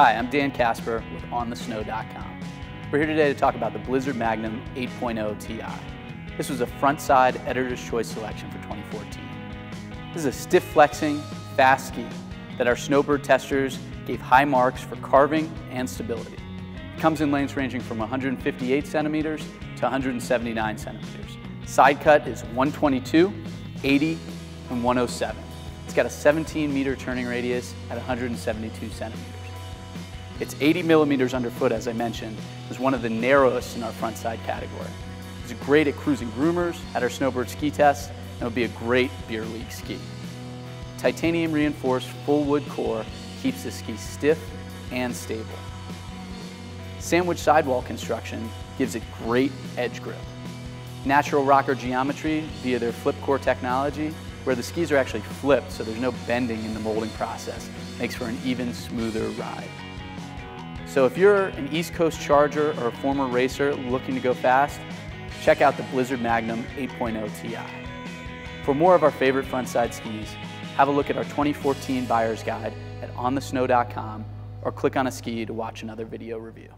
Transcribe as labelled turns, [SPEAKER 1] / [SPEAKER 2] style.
[SPEAKER 1] Hi, I'm Dan Kasper with OnTheSnow.com. We're here today to talk about the Blizzard Magnum 8.0 Ti. This was a Frontside Editor's Choice selection for 2014. This is a stiff flexing, fast ski that our snowbird testers gave high marks for carving and stability. It comes in lengths ranging from 158 centimeters to 179 centimeters. Side cut is 122, 80, and 107. It's got a 17-meter turning radius at 172 centimeters. It's 80 millimeters underfoot, as I mentioned. It's one of the narrowest in our front side category. It's great at cruising Groomers at our snowbird ski test, and it'll be a great beer league ski. Titanium reinforced full wood core keeps the ski stiff and stable. Sandwich sidewall construction gives it great edge grip. Natural rocker geometry via their Flipcore technology, where the skis are actually flipped so there's no bending in the molding process, makes for an even smoother ride. So if you're an East Coast charger or a former racer looking to go fast, check out the Blizzard Magnum 8.0 Ti. For more of our favorite frontside skis, have a look at our 2014 buyer's guide at OnTheSnow.com or click on a ski to watch another video review.